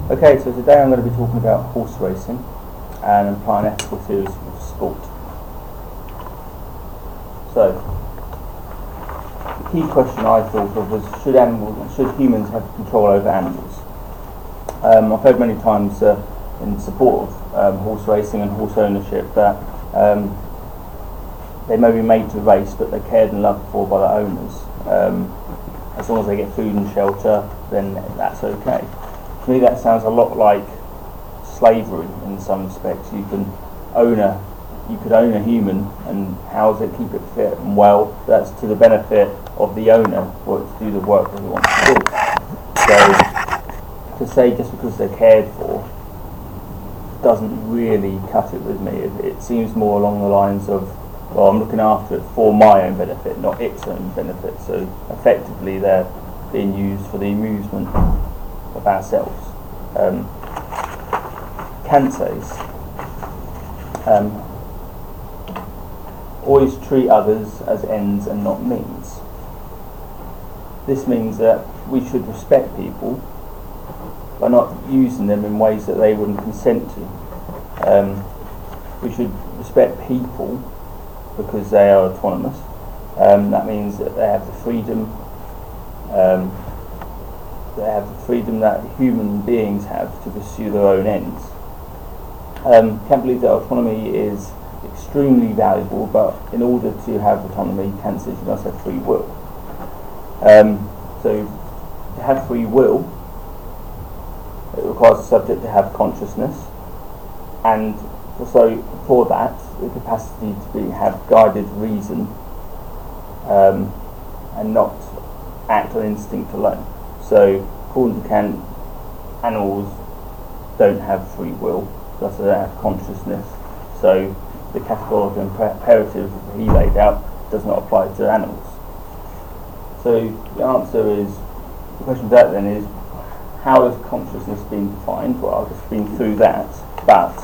Okay, so today I'm going to be talking about horse racing and applying ethical theories of sport. So, the key question I thought of was, should humans have control over animals? I've heard many times in support of horse racing and horse ownership that they may be made to race, but they're cared and loved for by the owners. As long as they get food and shelter, then that's okay. To me, that sounds a lot like slavery in some respects. You could own a human and house it, keep it fit and well. That's to the benefit of the owner, or to do the work that he wants to do. So, to say just because they're cared for doesn't really cut it with me. It seems more along the lines of, well, I'm looking after it for my own benefit, not its own benefit. So effectively they're being used for the amusement of ourselves. Kant says, always treat others as ends and not means. This means that we should respect people by not using them in ways that they wouldn't consent to. We should respect people because they are autonomous. That means that they have the freedom that human beings have to pursue their own ends. Kant believes that autonomy is extremely valuable, but in order to have autonomy, Kant says you must have free will. So to have free will, it requires the subject to have consciousness, and so for that, the capacity to have guided reason and not act on instinct alone. So, according to Kant, animals don't have free will, thus they don't have consciousness. So, the categorical imperative he laid out does not apply to animals. So, the answer is, the question of that then is, how has consciousness been defined? Well, I've just been through that, but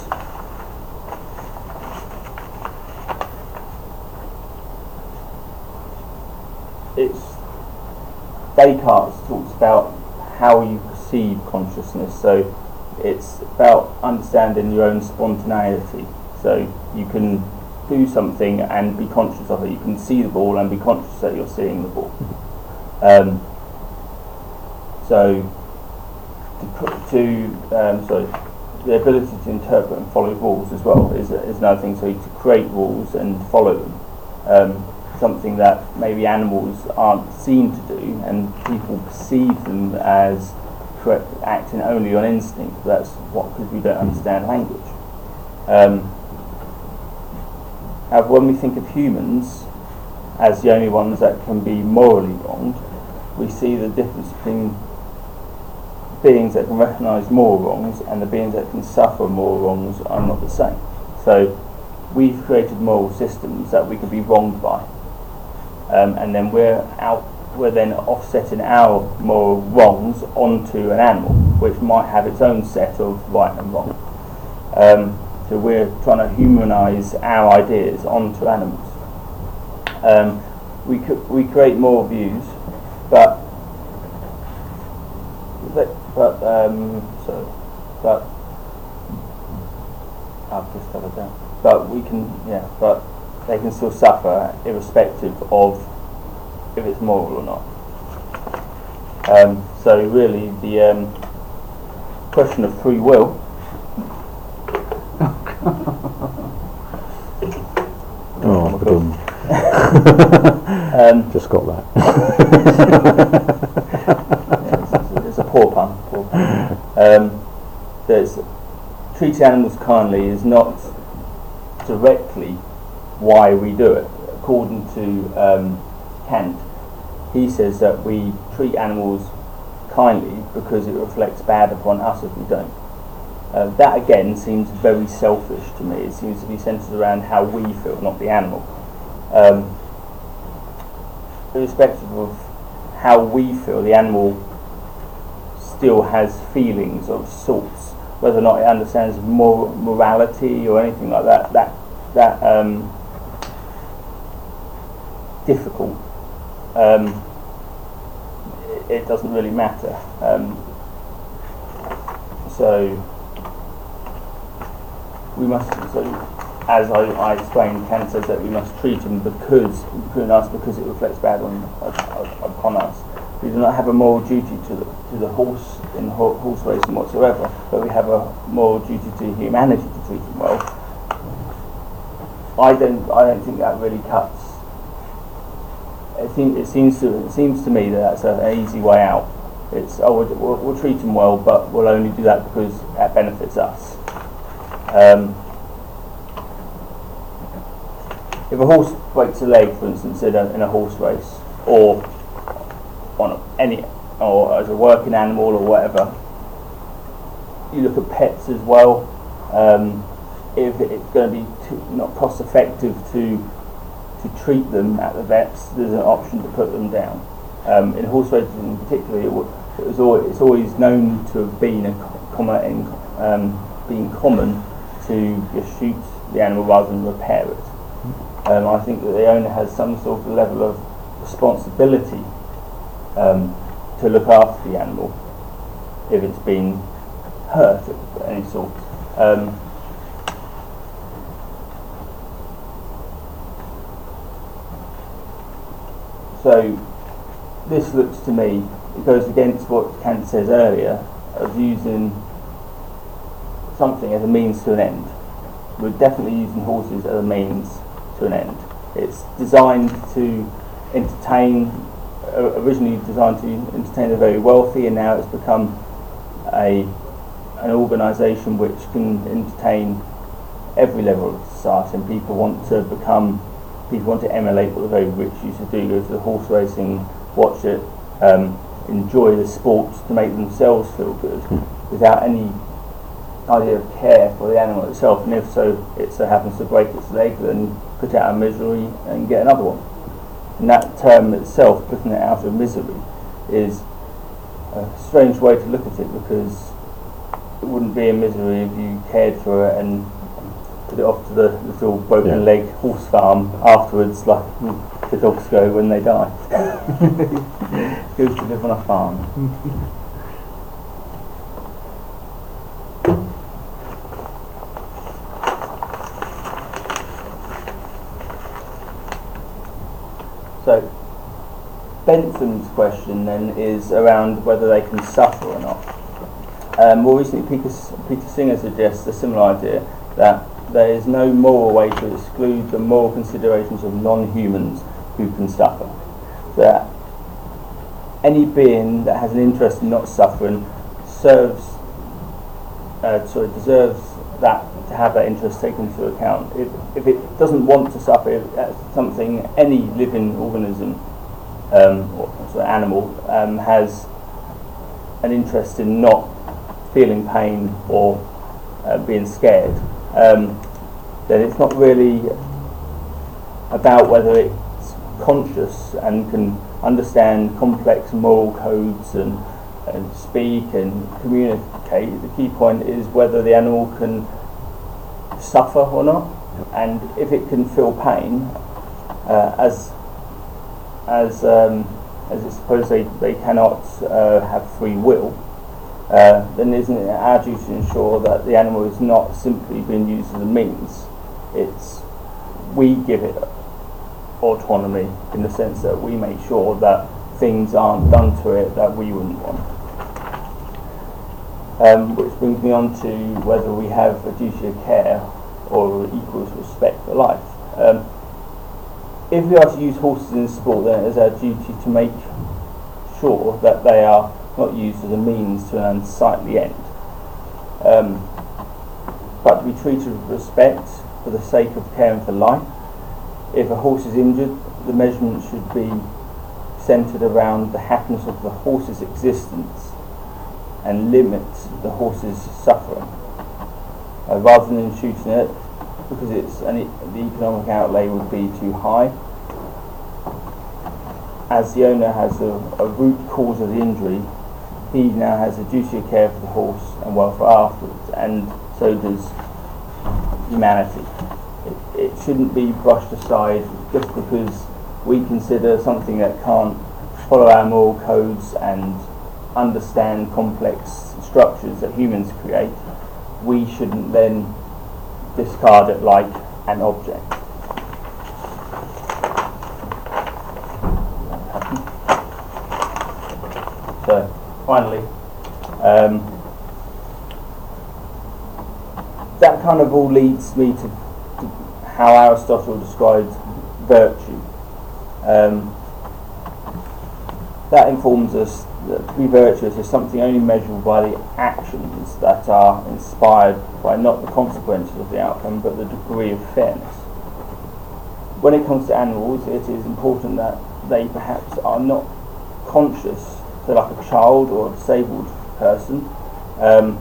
Descartes talks about how you perceive consciousness, so it's about understanding your own spontaneity. So you can do something and be conscious of it. You can see the ball and be conscious that you're seeing the ball. So the ability to interpret and follow rules as well is another thing. So to create rules and follow them. Something that maybe animals aren't seen to do, and people perceive them as acting only on instinct. That's because we don't understand language. However, when we think of humans as the only ones that can be morally wronged, we see the difference between beings that can recognise moral wrongs and the beings that can suffer moral wrongs are not the same. So we've created moral systems that we can be wronged by. And then we're then offsetting our moral wrongs onto an animal, which might have its own set of right and wrong. So we're trying to humanise our ideas onto animals. We create moral views, but I've just got it down. But they can still suffer irrespective of if it's moral or not. So really the question of free will just got that. It's a poor pun. There's treating animals kindly is not directly why we do it. According to Kant, he says that we treat animals kindly because it reflects bad upon us if we don't. That again seems very selfish to me. It seems to be centred around how we feel, not the animal. Irrespective of how we feel, the animal still has feelings of sorts. Whether or not it understands morality or anything like that, difficult. It doesn't really matter. So we must, so as I explained, Kant says that we must treat him because it reflects bad upon us. We do not have a moral duty to the horse in horse racing whatsoever, but we have a moral duty to humanity to treat him well. I don't think that really cuts. It seems to me that that's an easy way out. It's we'll treat him well, but we'll only do that because that benefits us. If a horse breaks a leg, for instance, in a horse race, or or as a working animal or whatever, you look at pets as well. If it's going to be not cost effective to treat them at the vets, there's an option to put them down. In horse racing in particular, it's always known to have been common to just shoot the animal rather than repair it. I think that the owner has some sort of level of responsibility to look after the animal if it's been hurt of any sort. So this looks to me, it goes against what Kant says earlier of using something as a means to an end. We're definitely using horses as a means to an end. It's designed to entertain, originally designed to entertain the very wealthy, and now it's become an organisation which can entertain every level of society, and people want to emulate what the very rich used to do, go to the horse racing, watch it, enjoy the sports to make themselves feel good, without any idea of care for the animal itself, and if so, it so happens to break its leg, then put it out of misery and get another one. And that term itself, putting it out of misery, is a strange way to look at it, because it wouldn't be a misery if you cared for it and put it off to the little broken leg horse farm afterwards, like the dogs go when they die. Goes to live on a farm. So Bentham's question then is around whether they can suffer or not. More recently, Peter Singer suggests a similar idea, that there is no moral way to exclude the moral considerations of non-humans who can suffer. That any being that has an interest in not suffering deserves that, to have that interest taken into account. If it doesn't want to suffer, that's something any living organism or animal has an interest in not feeling pain or being scared, then it's not really about whether it's conscious and can understand complex moral codes and speak and communicate. The key point is whether the animal can suffer or not, and if it can feel pain, as it's supposed they cannot have free will, then isn't it our duty to ensure that the animal is not simply being used as a means? We give it autonomy in the sense that we make sure that things aren't done to it that we wouldn't want. Which brings me on to whether we have a duty of care or equals respect for life. If we are to use horses in sport, then it is our duty to make sure that they are not used as a means to an unsightly end, but to be treated with respect for the sake of caring for life. If a horse is injured, the measurement should be centred around the happiness of the horse's existence and limit the horse's suffering, rather than shooting it, because the economic outlay would be too high. As the owner has a root cause of the injury, he now has a duty of care for the horse and welfare afterwards, and so does humanity. It shouldn't be brushed aside just because we consider something that can't follow our moral codes and understand complex structures that humans create, we shouldn't then discard it like an object. So, finally, that kind of all leads me to how Aristotle described virtue. That informs us that to be virtuous is something only measurable by the actions that are inspired by not the consequences of the outcome, but the degree of fairness. When it comes to animals, it is important that they perhaps are not conscious, so like a child or a disabled person,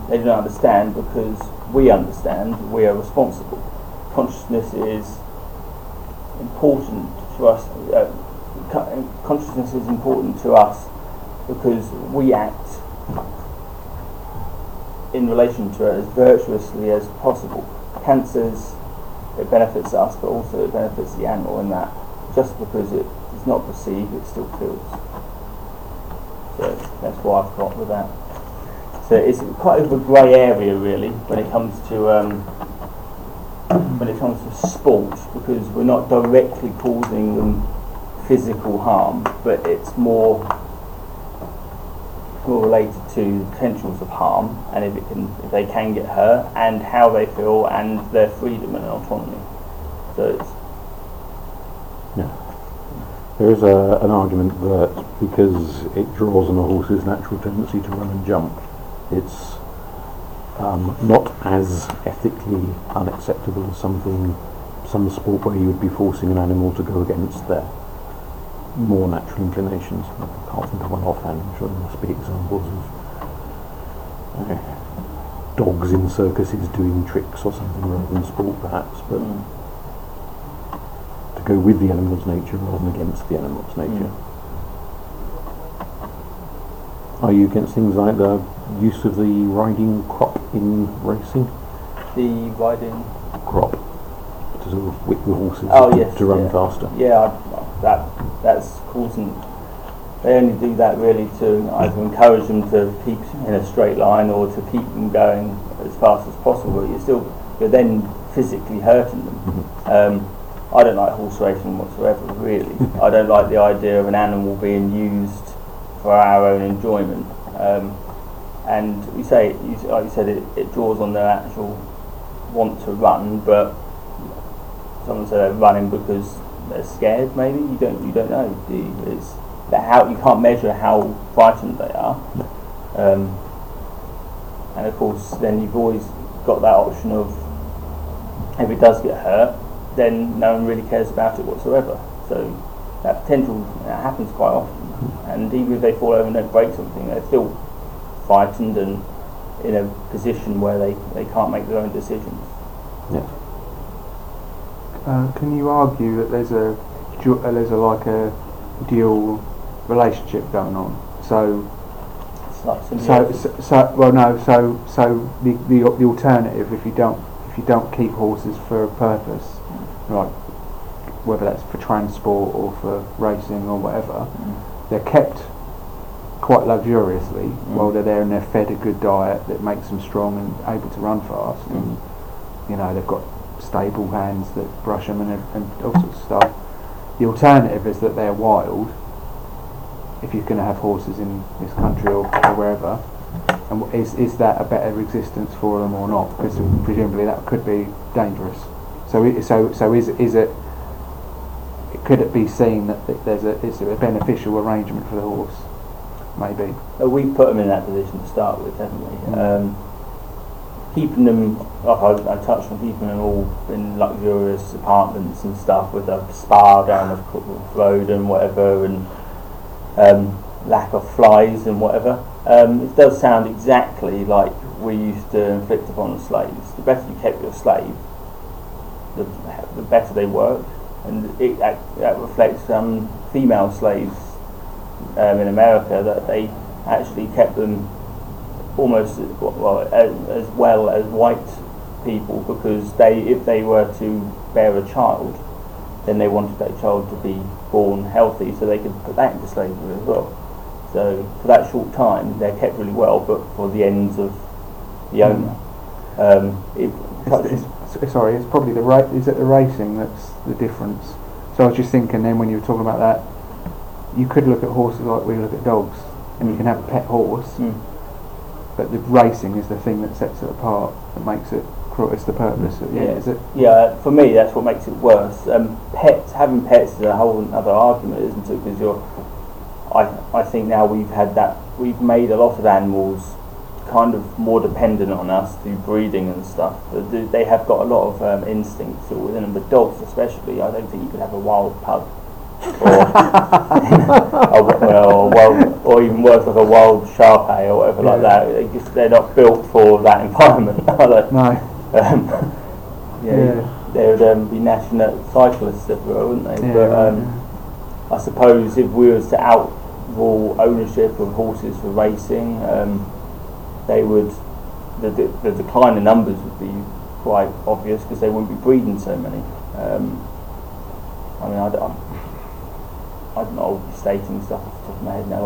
they don't understand because we understand, we are responsible. Consciousness is important to us. Consciousness is important to us because we act in relation to it as virtuously as possible. Cancers, it benefits us, but also it benefits the animal in that just because it is not perceived, it still feels. So that's what I've got with that. So it's quite of a grey area really when it comes to sport, because we're not directly causing them physical harm, but it's more related to the potentials of harm, and if they can get hurt, and how they feel, and their freedom and autonomy. So it's there is an argument that because it draws on a horse's natural tendency to run and jump, it's not as ethically unacceptable as some sport where you would be forcing an animal to go against their more natural inclinations. I can't think of one offhand. I'm sure there must be examples of dogs in circuses doing tricks or something rather than sport, perhaps, but to go with the animal's nature rather than against the animal's nature. Are you against things like the use of the riding crop in racing? The riding crop to sort of whip the horses to run faster. Yeah, that's causing. They only do that really to either encourage them to keep in a straight line or to keep them going as fast as possible. You're then physically hurting them. I don't like horse racing whatsoever, really. I don't like the idea of an animal being used for our own enjoyment. And like you said, it draws on their actual want to run, but someone said they're running because they're scared. Maybe you don't know. Do you? It's how you can't measure how frightened they are. And of course, then you've always got that option of if it does get hurt, then no one really cares about it whatsoever. So that potential happens quite often. And even if they fall over and don't break something, they're still frightened and in a position where they can't make their own decisions. Yeah. Can you argue that there's a dual relationship going on? So the alternative, if you don't keep horses for a purpose, like whether that's for transport or for racing or whatever, they're kept quite luxuriously while they're there, and they're fed a good diet that makes them strong and able to run fast. And they've got stable hands that brush them and all sorts of stuff. The alternative is that they're wild. If you're going to have horses in this country or wherever, and is that a better existence for them or not? Because presumably that could be dangerous. So is it? Could it be seen that it's a beneficial arrangement for the horse? Maybe. We've put them in that position to start with, haven't we? Keeping them, like I touched on, keeping them all in luxurious apartments and stuff with a spa down the road and whatever, and lack of flies and whatever. It does sound exactly like we used to inflict upon the slaves. The better you kept your slave, the better they work, and that reflects female slaves in America, that they actually kept them almost as well as white people, because if they were to bear a child, then they wanted that child to be born healthy so they could put that into slavery as well. So for that short time, they're kept really well, but for the ends of the owner. Sorry, it's probably is it the racing that's the difference? So I was just thinking then when you were talking about that, you could look at horses like we look at dogs, and you can have a pet horse, but the racing is the thing that sets it apart, that makes it, it's the purpose at the end, is it? Yeah, for me that's what makes it worse. Having pets is a whole other argument, isn't it? Because I think now we've made a lot of animals kind of more dependent on us through breeding and stuff. They have got a lot of instincts within them, but dogs especially. I don't think you could have a wild pug, or even worse, like a wild Shar-Pei or whatever like that. They're not built for that environment, are they? No. They would be national cyclists everywhere, wouldn't they? But I suppose if we was to outrule ownership of horses for racing, the decline in numbers would be quite obvious because they wouldn't be breeding so many. I'm not stating stuff off the top of my head now.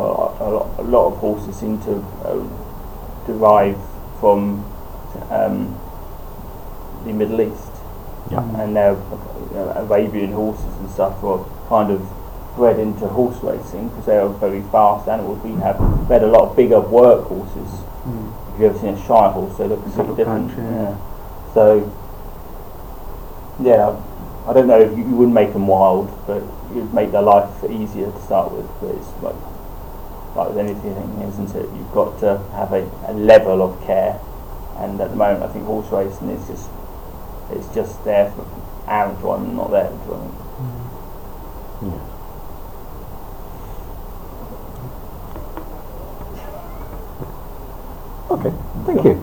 A lot of horses seem to derive from the Middle East, and they're Arabian horses and stuff were kind of bred into horse racing because they are very fast animals. We had a lot of bigger work horses. If you've ever seen a Shire horse, they look completely different. So, I don't know if you wouldn't make them wild, but you'd make their life easier to start with. But it's like with anything, isn't it? You've got to have a level of care, and at the moment, I think horse racing is just there for our enjoyment, not their enjoyment. Okay, thank you.